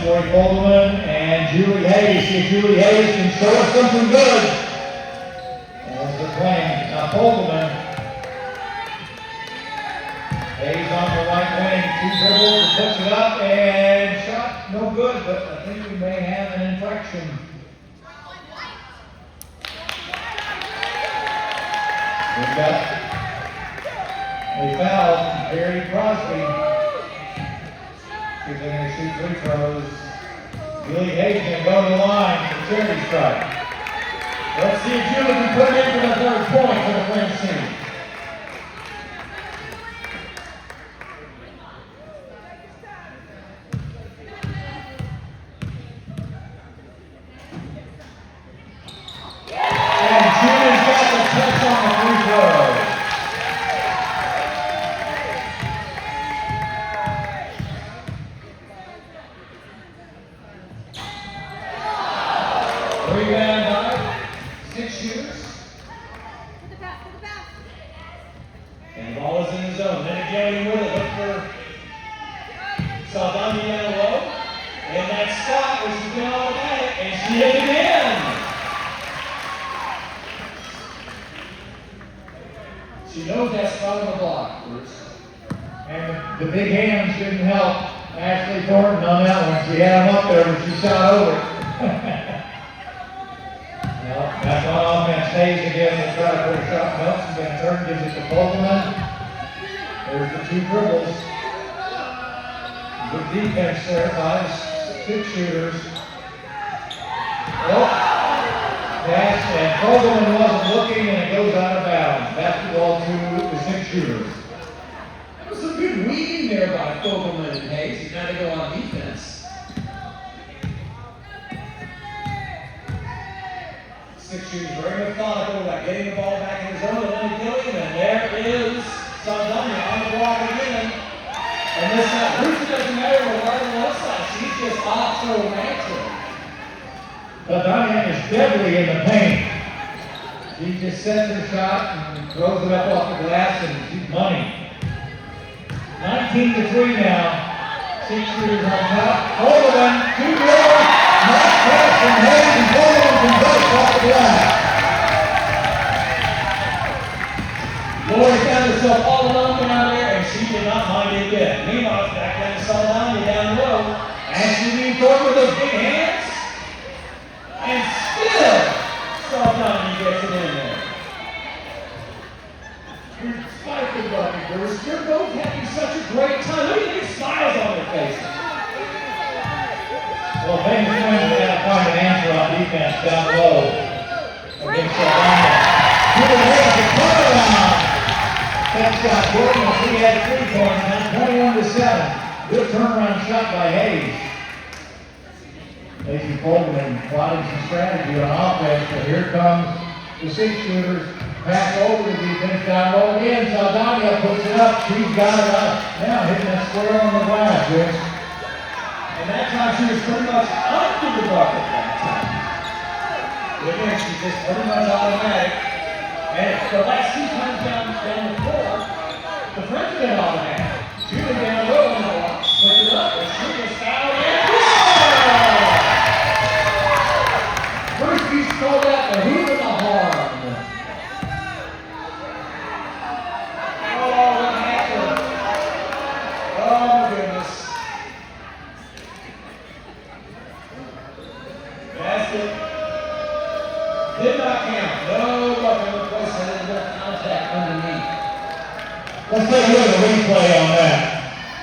Lori Fogelman and Julie Hayes. See if Julie Hayes can show us something good. As they're playing. Now Fogelman. Hayes on the right wing. 2 dribbles, puts it up and shot. No good, but I think we may have an infraction. We've got a foul from Gary Crosby. She's going to shoot 3 throws. Julie Hayes can go to the line for charity strike. Let's see if Julie can put it in for the 3rd point for the French team. And Julie's got the touch on the free throw. And the ball is in the zone. Then again with it. Look for Saldana down low. And that spot was she's been automatic. And she hit it again. She knows that spot on the block, Bruce. And the big hands didn't help Ashley Thornton on that one. She had him up there, but she shot over it. Well, back on offense. Hayes again will try to put a shot. Nelson going to turn, gives it to Fogelman. There's the 2 dribbles. Good defense there by 6 shooters. Oh, pass, and Fogelman wasn't looking, and it goes out of bounds. Basketball to the 6 shooters. That was some good weaving there by Fogelman and Hayes. He's got to go on defense. 6 shooters very methodical about getting the ball back in the zone and then killing, and there is Saldana on the block again. And this Bruce doesn't matter what on the left side. She's just off so natural. Saldana is deadly in the paint. She just sets her shot and throws it up off the glass, and she's money. 19-3 now. 6 shooters on top. Fogelman, 2 dribbles. Nice pass from Hayes, and Fogelman can both off the glass. Lori found herself all alone down there, and she did not mind it yet. Meanwhile, it's back down to Saldana down low. And she leaned forward with those big hands. And still, Saldana gets it in there. Despite the bucket, Bruce, they're both having such a great time. Look at these smiles on their faces. Well, Vegas Twins have got to find an answer on defense down low against Saldana. Julie Hayes, the turnaround. That shot Williams, he had 3 points, now 21-7. Good turnaround shot by Hayes. Lacey Fogelman plotting some strategy on offense, but here comes the 6 shooters. Pass over the defense down low again. Saldana puts it up. She's got it up. Now hitting that square on the glass, Rich. And that time she was pretty much under the bucket that time. Again, she's just pretty much automatic. And the last 2 times down the floor, the French have been automatic. Julie down low on the block, puts it up, and she is fouled in. First piece called out the hoop and the horn. Oh, what happened? Oh, my goodness. Basket. Did not count. No bucket. Contact underneath. Let's take a look at the replay on that.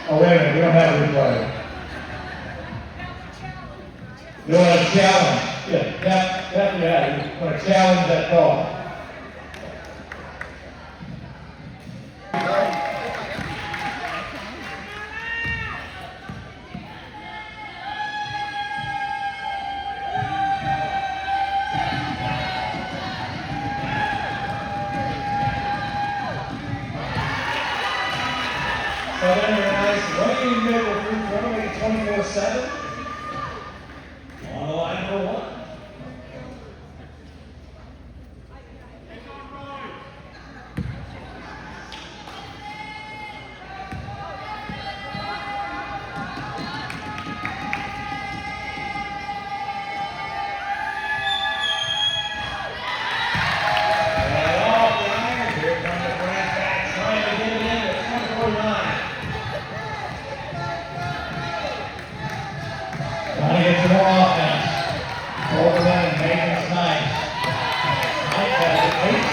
Oh, wait a minute. We don't have a replay. You want to challenge? Yeah. You want to challenge that call. So then your nice running middle free throw, make it 24-7. On the line for 1.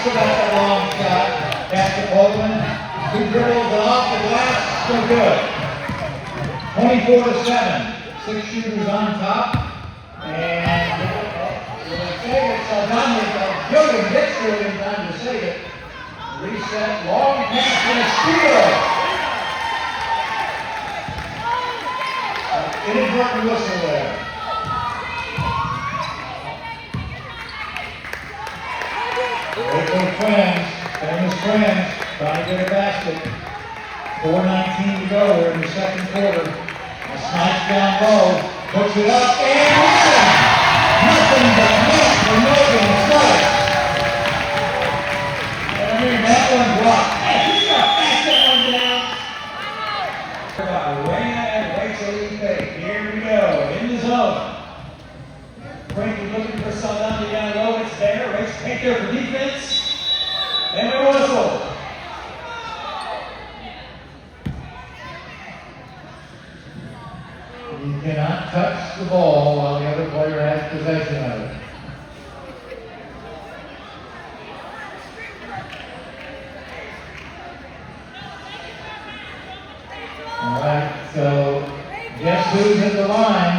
Thinks about the long shot. That's the Coleman. Two dribbles off the glass. Still good. 24-7. 6 shooters on top. And we'll save it. Saldana, Gilliam gets to it in time to save it. Reset. Long pass and a steal. Inadvertent whistle there. Waco Twins, famous Twins, trying to get a basket. 4:19 to go. We're in the second quarter. A snipe down low, puts it up, and nothing but net for Morgan Slice. I mean, that one blocked. Hey, he's got to pass that one down. About Raina and Rachel Lee. Here we go, in the zone. Frankie looking for Saldana down low. It's there. Rachel take there for defense. And we whistle. You cannot touch the ball while the other player has possession of it. All right, so guess who's at the line?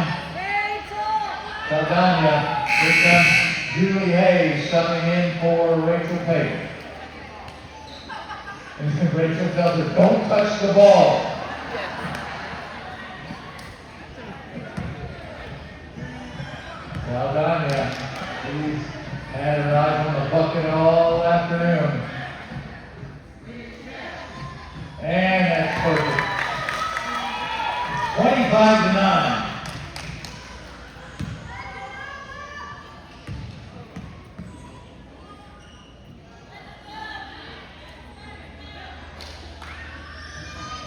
Saldana. Here comes Julie Hayes subbing in for Rachel Payton. And Rachel tells her, don't touch the ball. Saldana, she's had her eyes on the bucket all afternoon. And that's perfect. 25-9.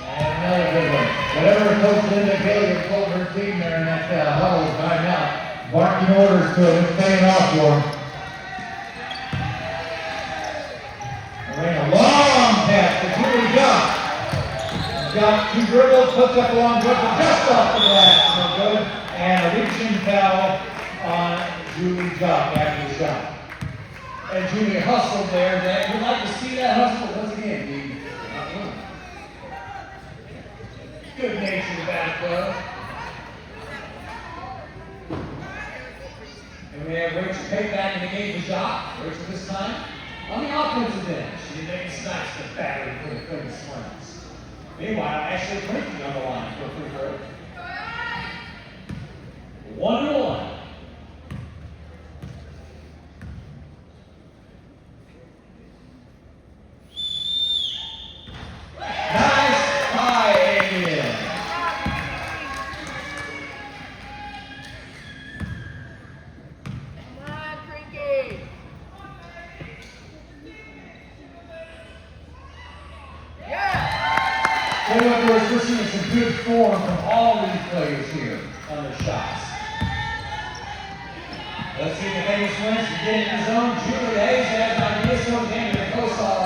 And another good one. Whatever Coach Linda Gilliam told her team there in that huddle timeout, barking orders to him, it's paying off for him. A long pass to Julie Jock. Got 2 dribbles, puts up a long dribble just off the glass. No good. And a reaching foul on Julie Jock after the shot. And Julie hustled there. That you'd like to see that hustle once again, Dean. Good natured back though. And we have Rachel Payton back in the game for Jock. Rachel this time on the offensive end. She didn't snatch the battery for the Quinn Slings. Meanwhile, Ashley Clinton on the line for a free throw. 1-1. Nice high again. Come on, Crinky. Yeah. Tell you what, we're seeing some good form from all these players here on their shots. Let's see the famous wins to get in the zone. Julie Hayes has an idea, so can the co-star.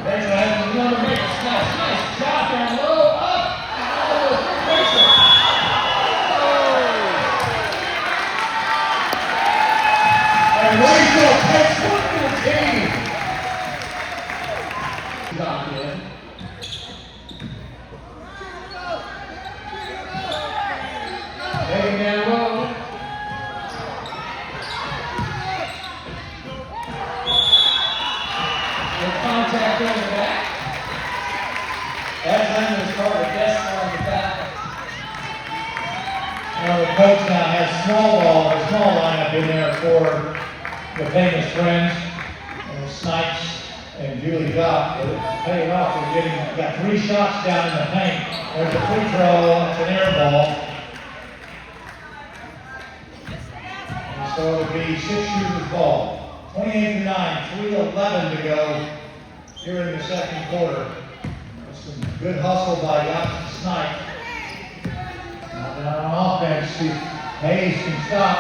Rachel has another make a smash. Nice shot down low, up. Oh, Rachel. And Rachel takes one for the team. Got in. Taking down low. With contact on the back. That's Linda's card, a desk on the back. Now the coach now has a small lineup in there for the famous friends, and Snipes and Julie Jock. It's paying off. We're got 3 shots down in the paint. There's a free throw, it's an air ball. And so it'll be 6 shooters ball. 28-9, 3:11 to go here in the second quarter. That's some good hustle by Yatsen Snipe. Now down on offense, see Hayes can stop.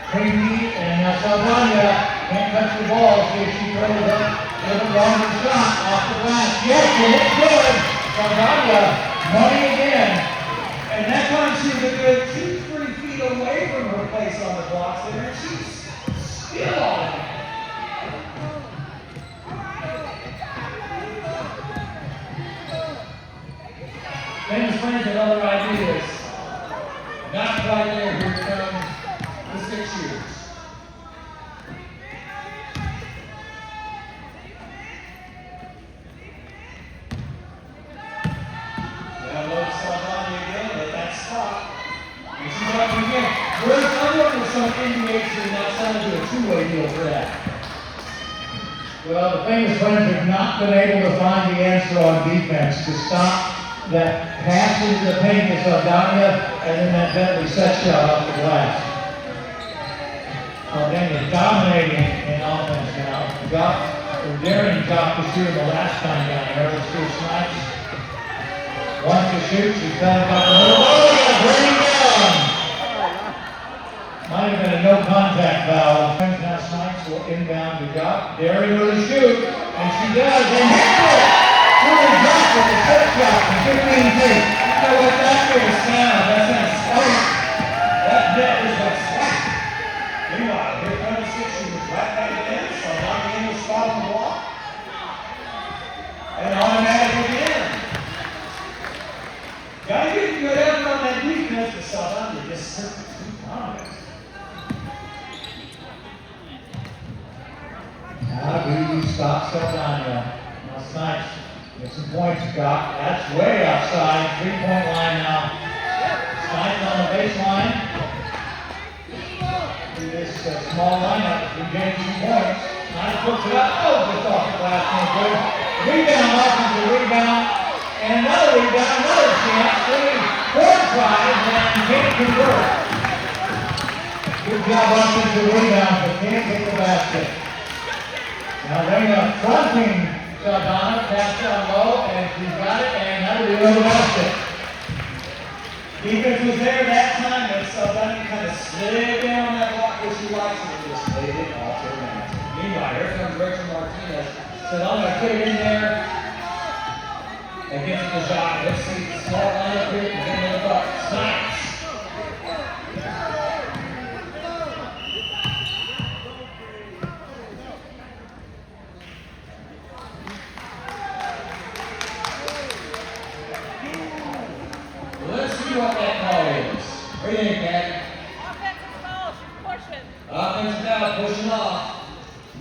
Cringy and now Saldana can't touch the ball. See if she throws up with a longer shot off the glass. Yes, it looks good. Saldana, money again. And that time she was a good 2-3 feet away from her place on the blocks there, and she's still on it. what indicates you're not trying to do a two-way deal for that? Well, the famous friends have not been able to find the answer on defense to stop that pass into the paint to Saldana and then that Bentley set shot off the glass. Saldana dominating in offense now. Daring Jock to shoot the last time down there. Let's see Snipes. Wants to shoot, she's got about the middle. Oh, yeah, bring him down! Might have been a no contact foul. Now Snipes will inbound to Jock. Daring with a shoot, and she does, and hits it! Really dropped with the set shot from 15 feet. You know what? That made a sound. That sounds slight. That net was like slack. Meanwhile, here comes the six shooters right back in. So knocking in the spot on the block. And automatically in. Gotta get good effort on that defense, but Saldana just too confident. Now Greedy stops Saldana. Now Snipes gets some points, Jock. That's way outside. 3-point line now. Snipes on the baseline. This small lineup can gain 2 points. Snipes puts it up. Oh, just off the glass. No good. Rebound, offensive rebound. And another rebound, another chance. 4 tries and can't convert. Good job offensive rebound, but can't get the basket. Now Reina fronting Saldana, pass down low, and she's got it, and that'll be another basket. Defense was there that time, but Saldana kind of slid down that block where she likes it and just laid it off her man. Meanwhile, here comes Rachel Martinez. Said, I'm going to put it in there against the shot. Let's see the small lineup here and get the buck. Snipes. Let's see what that call is. What do you think, Patty? Offensive foul, pushing. Offensive foul, pushing off.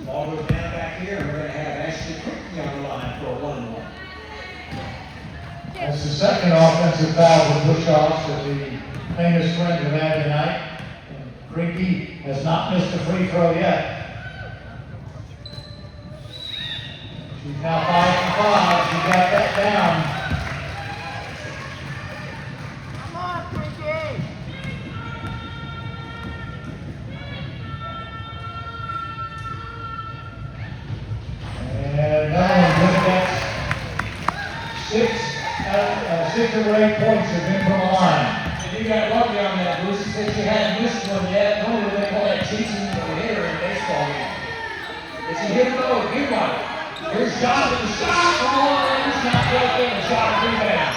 Ball goes down back here, and we're going to have Ashley Quickly on the line for a 1-1. That's the second offensive foul with push-offs that the famous friends have had tonight. And Creaky has not missed a free throw yet. She's now 5 for 5. She got that down. Come on, Creaky. And another one good. That's 6 of her 8 points have been from the line. And you got lucky on that, Bruce. You said you hadn't missed one yet. Normally they call that chasing the hitter in a baseball game. If you hit it low, good one. Here's Jonathan. Shot from the line. He's not good. The shot rebound.